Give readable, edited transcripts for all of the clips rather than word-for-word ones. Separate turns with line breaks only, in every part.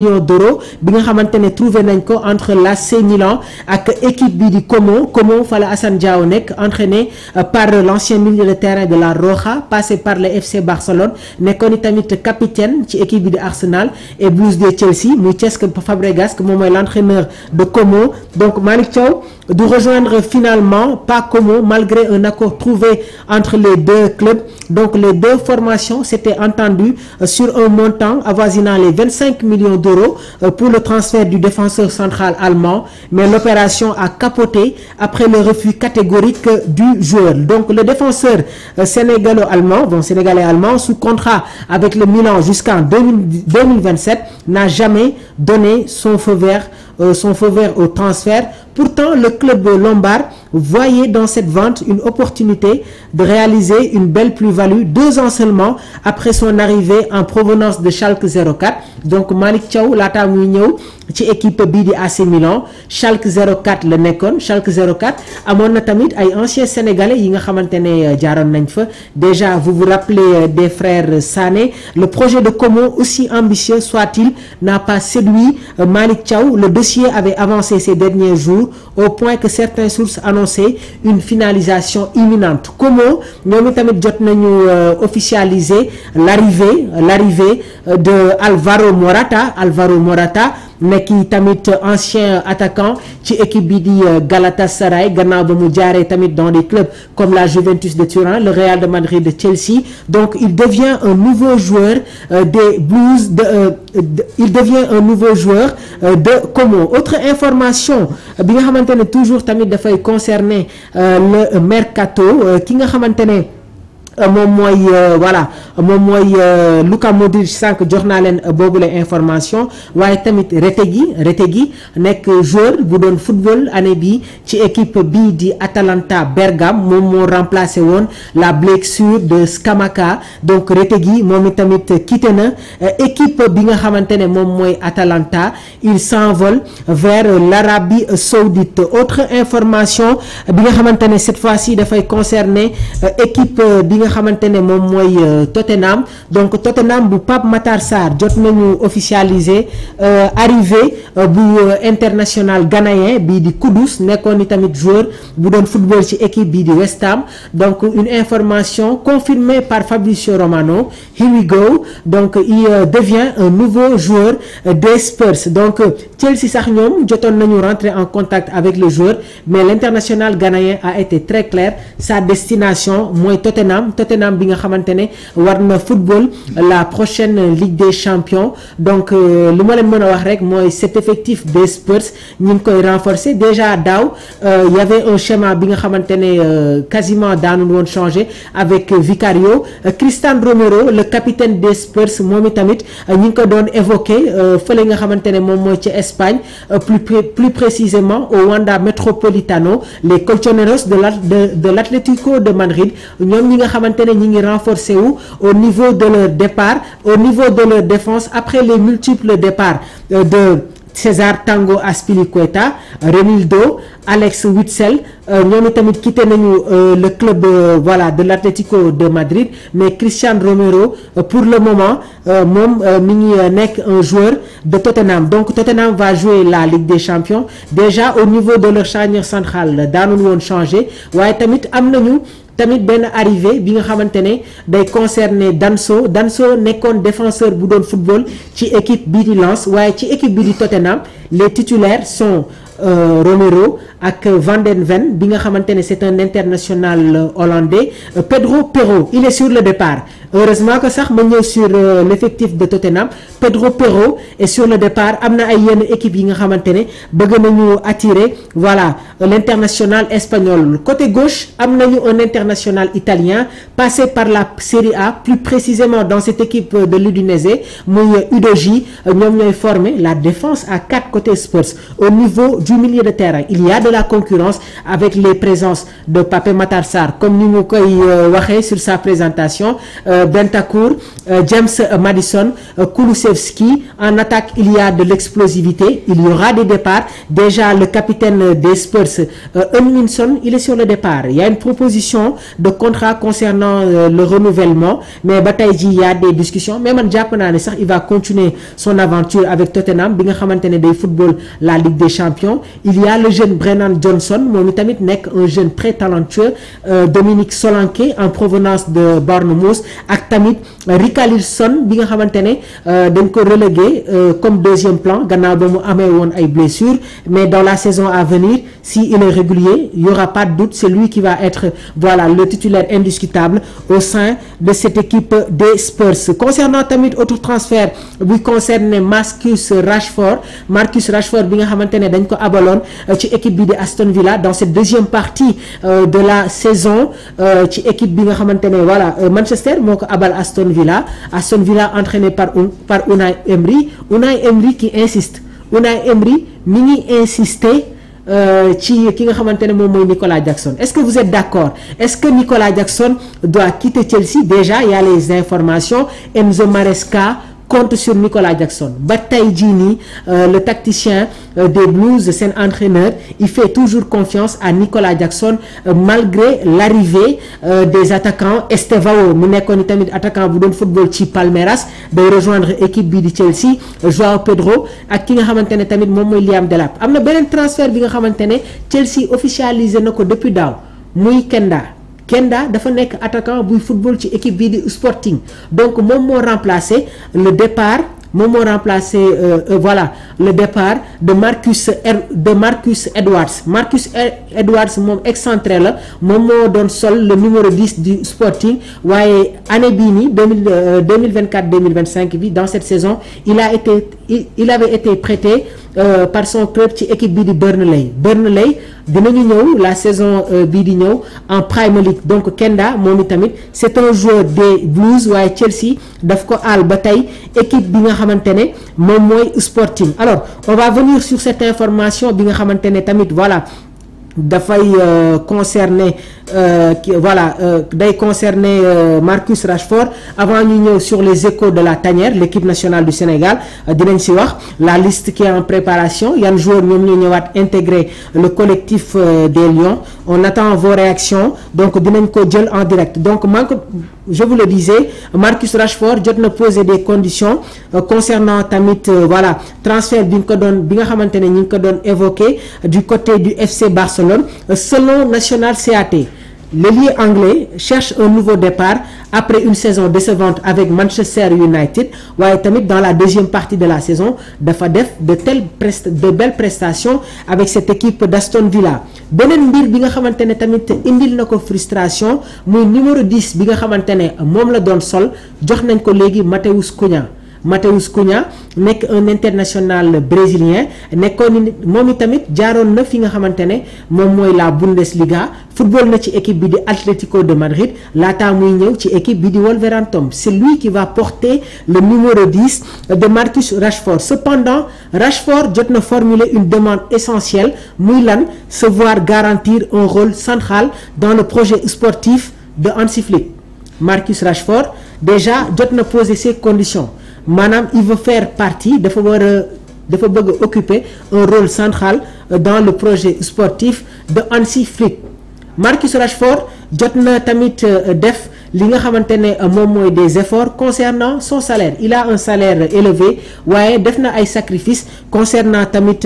millions d'euros bi nga xamantene trouvé nañ ko entre l'AC Milan ak équipe bi di Como fa la Assane Diao nekk entraîné par l'ancien milieu de terrain de la Roja passé par le FC Barcelone nekkoon tamit capitaine ci équipe bi di Arsenal et Blues de Chelsea muy Cesc Fabregas moom mooy l'entraîneur de Como. Donc Malick Thiaw de rejoindre finalement pas Como malgré un accord trouvé entre les deux clubs. Donc les deux formations s'étaient entendues sur un montant avoisinant les 25 millions d'euros pour le transfert du défenseur central allemand, mais l'opération a capoté après le refus catégorique du joueur. Donc le défenseur sénégalais-allemand sous contrat avec le Milan jusqu'en 2027 n'a jamais donné son feu vert au transfert. Pourtant, le club lombard voyait dans cette vente une opportunité de réaliser une belle plus-value 2 ans seulement après son arrivée en provenance de Schalke 04. Donc Malick Thiaw laata muy ñëw ci équipe bii di AC Milan Schalke 04 la nekkoon. Schalke 04 amoon na tamit ay anciens sénégalais yi nga xamante ne jaaroon nañ fa. Déjà vous vous rappelez des frères Sané. Le projet de Como, aussi ambitieux soit-il, n'a pas séduit Malick Thiaw. Le dossier avait avancé ces derniers jours au point que certaines sources annonçaient une finalisation imminente. Como ñoom tamit jot nañu officialiser l'arrivée de Alvaro Morata nekki tamit ancien attaquant ci équipe bi di Galatasaray gannaaw ba mu jaaree tamit dans des clubs comme la Juventus de Turin, le Real de Madrid, de Chelsea. Donc il devient un nouveau joueur des Blues de Como. Autre information bi nga xamantene toujours tamit dafay concerner le mercato ki nga xamantene moom mooy Luka Modric sànq jox naa leen boobule information waaye tamit Retegui nekk joueur bu doon football année bi ci équipe bii di Atalanta Bergame moom moo remplacé woon la blessure de Scamacca. Donc Retegui moom tamit quitté na équipe bi nga xamante ne moom mooy Atalanta. Il s'envole vers l'Arabie Saoudite. Autre information bi nga xamante ne cette fois-ci dafay concerner équipe bi nga xamantene moom mooy Tottenham. Donc Tottenham bu Pape Matar Sarr jot nañu officialiser arrivée bu international ghanéen bii di Kudus nekkoon ni tamit joueur bu doon football ci équipe bii di West Ham. Donc une information confirmée par Fabrizio Romano. Here we go. Donc il devient un nouveau joueur des Spurs. Donc Chelsea sax ñoom jotoon nañu rentrer en contact avec le joueur, mais l'international ghanéen a été très clair. Sa destination mooy Tottenham bi nga xamantene war na football la prochaine Ligue des Champions. Donc lu ma leen mën a wax rek mooy cet effectif des Spurs ñu ngi koy renforcer. Déjà daaw y avait un schéma bi nga xamantene quasiment daanul woon changer avec Vicario. Cristian Romero, le capitaine des Spurs, moom tamit ñu ngi ko doon évoquer fële nga xamantene moom mooy ci Espagne, plus précisément au Wanda Metropolitano. Les colchoneros de l'Atlético de Madrid ñoom ñi nga xamantene ñi ngi renforcer wu au niveau de leur départ, au niveau de leur défense après les multiples départs de César Tango Azpilicueta, Renildo, Alex Witsel. ñoom tamit quitté nañu le club de l'Atlético de Madrid, mais Cristian Romero pour le moment moom mi ngi nekk un joueur de Tottenham. Donc Tottenham va jouer la Ligue des Champions. Déjà au niveau de leur charnière centrale daanul woon changer waaye tamit am nañu tamit benn arrivé bi nga xamantene day concerner Danso nekkoon défenseur bu doon football ci équipe bii di Lens. Waaye ci équipe bii di Tottenham les titulaires sont Romero ak Van den Ven bi nga xamantene c'est un international hollandais. Pedro Porro, il est sur le départ. Heureusement que sax ma ñëw sur l'effectif de Tottenham. Pedro Porro est sur le départ. Am na ay yenn équipe yi nga xamantene bëgg nañu attirer l'international espagnol. Côté gauche am nañu un international italien passé par la Serie A, plus précisément dans cette équipe de l'Udinese muy Udogie. Ñoom ñooy former la défense à 4 côté Spurs. Au niveau du milieu de terrain, il y a de la concurrence avec les présences de Pape Matar Sarr comme ni mu koy waxee sur sa présentation. Bentancur, James Maddison, Kulusevski. En attaque, il y a de l'explosivité, il y aura des départs. Déjà, le capitaine des Spurs, Hutchinson, il est sur le départ. Il y a une proposition de contrat concernant le renouvellement, mais il y a des discussions. Même en Japon, il va continuer son aventure avec Tottenham, bi nga xamantene day football la Ligue des Champions. Il y a le jeune Brennan Johnson, moom tamit nekk un jeune très talentueux, Dominique Solanke en provenance de Bournemouth, ak tamit Richarlison bi nga xamantene dañ ko relégué comme deuxième plan gannaaw ba mu amee woon ay blessures, mais dans la saison à venir, si il est régulier, il y aura pas de doute, c'est lui qui va être le titulaire indiscutable au sein de cette équipe des Spurs. Concernant tamit autre transfert bi concerne Marcus Rashford bi nga xamantene dañ ko abaloon ci équipe bi di Aston Villa dans cette deuxième partie de la saison, ci équipe bi nga xamantene Manchester moo ko abal Aston Villa entraîné par Unai Emery qui insiste. Unai Emery mi ngi insister ci ki nga xamantene moom mooy Nicolas Jackson. Est-ce que vous êtes d'accord? Est-ce que Nicolas Jackson doit quitter Chelsea? Déjà, il y a les informations. Enzo Maresca compte sur Nicolas Jackson. Ba tey jii nii le tacticien des Blues, seen entraîneur, il fait toujours confiance à Nicolas Jackson malgré l'arrivée des attaquants. Estevao mu nekkoon tamit attaquant bu doon football ci Palmeiras day rejoindre équipe bi di Chelsea. Joao Pedro ak ki nga xamantene tamit moom mooy Liam Delap. Am na beneen transfert bi nga xamantene Chelsea officialisé na ko depuis daaw muy Kenda dafa nekk attaquant buy football ci équipe bii di Sporting, donc moom moo remplacé le départ le départ de Marcus Edwards. Marcus Edwards moom excentré la, moom moo doon sol le numéro 10 du Sporting, waaye année bii nii 2024-2025 bi dans cette saison il avait été prêté par son club ci équipe bii di Burnley dinañu ñëw la saison bii di ñëw en Premier League. Donc Kenda moom tamit c'est un joueur des Blues, waaye Chelsea daf ko aal ba tey équipe bi nga xamantene moom mooy Sporting. Alors on va venir sur cette information bi nga xamantene tamit dafay concerner day concerner Marcus Rashford. Avant ñu ñëw sur les échos de la tanière, l'équipe nationale du Sénégal, dinañ ci wax la liste qui est en préparation, yan joueurs ñoom ñoo ñëwaat intégrer le collectif des Lions. On attend vos réactions, donc dinañ ko jël en direct. Donc je vous le disais, Marcus Rashford jot na poser des conditions concernant tamit transfert bi nga xamantene ñi ngi ko doon évoqué du côté du FC Barcelone. Selon National CAT, l'ailier anglais cherche un nouveau départ après une saison décevante avec Manchester United, waaye tamit dans la deuxième partie de la saison dafa def de belles prestations avec cette équipe d'Aston Villa. Beneen mbir bi nga xamantene tamit indil na ko frustration muy numéro 10 bi nga xamantene moom la doon sol, jox nañ ko léegi Matheus Cunha nekk un international brésilien, nekkoon moom itamit jaaroon na fi nga xamantene moom mooy la Bundesliga, football na ci équipe bi di Atlético de Madrid laata muy ñëw ci équipe bi di Wolverhampton. C'est lui qui va porter le numéro 10 de Marcus Rashford. Cependant, Rashford jot na formuler une demande essentielle muy se voir garantir un rôle central dans le projet sportif de Hansi Flick. Marcus Rashford déjà jot na poser ses conditions. Maanaam il veut faire partie, dafa bëgg occuper un rôle central dans le projet sportif de Hansi Flick. Marcus Rashford jot na tamit def li nga xamantene moom mooy des efforts concernant son salaire. Il a un salaire élevé, waaye def na ay sacrifices concernant tamit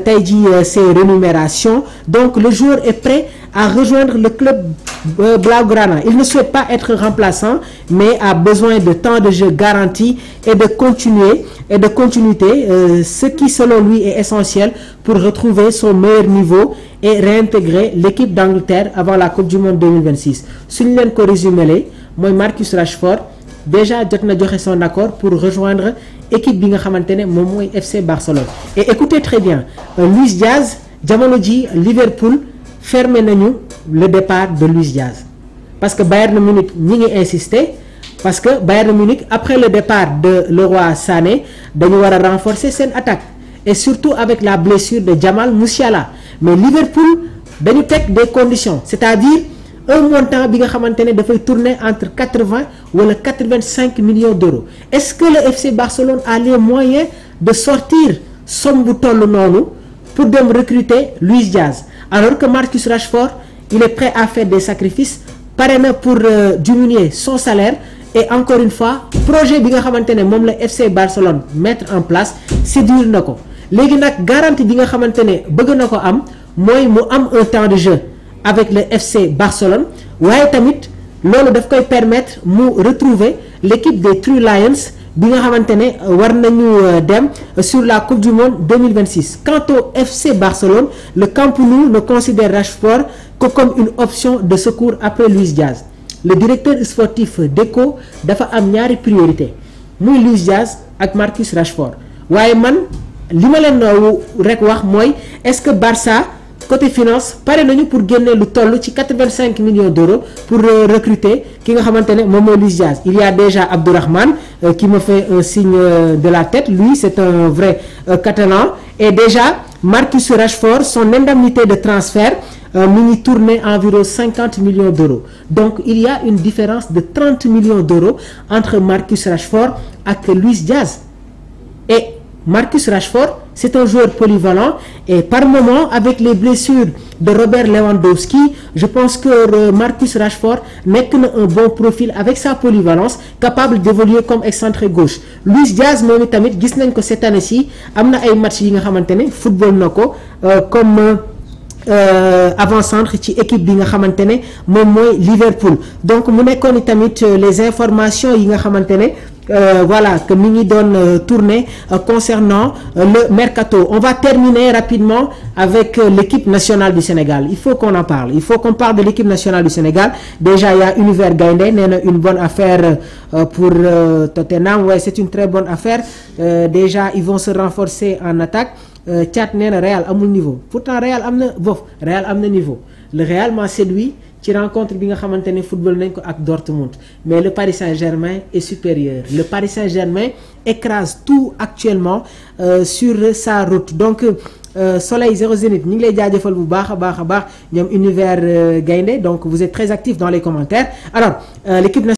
tey ji ses rémunérations. Donc le joueur est prêt à rejoindre le club Blaugrana. Il ne souhaite pas être remplaçant, mais a besoin de temps de jeu garanti et de continuité, ce qui selon lui est essentiel pour retrouver son meilleur niveau et réintégrer l'équipe d'Angleterre avant la Coupe du Monde 2026. Suñu leen ko résumé mooy Marcus Rashford déjà jot na joxe son accord pour rejoindre équipe bi nga xamantene moom mooy FC Barcelone. Et écoutez très bien, Luis Diaz, jamono ji Liverpool fermé nañu le départ de Luis Diaz parce que Bayern Munich ñi ngi insister, parce que Bayern Munich après le départ de Leroy Sané dañu war a renforcer seen attaque, et surtout avec la blessure de Jamal Musiala. Mais Liverpool dañu teg des conditions, c'est-à-dire un montant bi nga xamante ne dafay tourner entre 80 wala 85 millions d'euros. Est-ce que le FC Barcelone a les moyens de sortir somme bu toll noonu pour dem recruter Luis Diaz alors que Marcus Rashford il est prêt à faire des sacrifices, pare na pour diminuer son salaire. Et encore une fois projet bi nga xamante ne moom la FC Barcelone mettre en place séduire na ko léegi nag garantie bi nga xamante ne bëgg na ko am mooy mu am un temps de jeu avec le FC Barcelone waaye tamit loolu daf koy permettre mu retrouver l'équipe des Three Lions bi nga xamante ne war nañu dem sur la Coupe du Monde 2026. Quant au FC Barcelone, le Camp Nou ne considère Rashford que comme une option de secours après Luis Diaz. Le directeur sportif d'Echo dafa am ñaari priorité muy Luis Diaz ak Marcus Rashford waaye man li ma leen rek wax mooy est-ce que Barça côté finance pare nañu pour génne lu toll ci 85 millions d'euros pour recruter ki nga xamante ne moom mooy Luis Diaz. Il y a déjà Abdourahmane qui me fait un signe de la tête, lui c'est un vrai Catalan, et déjà Marcus Rashford son indemnité de transfert mi ngi tourner environ 50 millions d'euros. Donc il y a une différence de 30 millions d'euros entre Marcus Rashford ak Luis Diaz. Et Marcus Rashford c'est un joueur polyvalent et par moment avec les blessures de Robert Lewandowski je pense que Marcus Rashford nekk na un bon profil avec sa polyvalence capable d'évoluer comme excentré gauche. Luis Diaz moom tamit gis nañ ko cette année-ci am na ay matchs yi nga xamante ne football na ko comme avant-centre ci équipe bi nga xamante ne moom mooy Liverpool. Donc mu nekkoon tamit les informations yi nga xamante ne voilà que mi ngi doon tourner concernant le mercato. On va terminer rapidement avec l'équipe nationale du Sénégal. Il faut qu'on en parle. Il faut qu'on parle de l'équipe nationale du Sénégal. Déjà il y a Univers Gaïndé nee na une bonne affaire pour Tottenham. Ouais, c'est une très bonne affaire. Déjà ils vont se renforcer en attaque. Thiat nee na Real amul niveau. Pourtant Real am na niveau. Le Real m'a séduit ci rencontre bi nga xamante ne football nañ ko ak Dortmund, mais le Paris Saint-Germain est supérieur. Le Paris Saint-Germain écrase tout actuellement sur sa route. Donc Soleil 0 Zénith ñu ngi lay jaajëfal bu baax a baax ñoom Univers Gaïndé. Donc vous êtes très actifs dans les commentaires. Alors l'équipe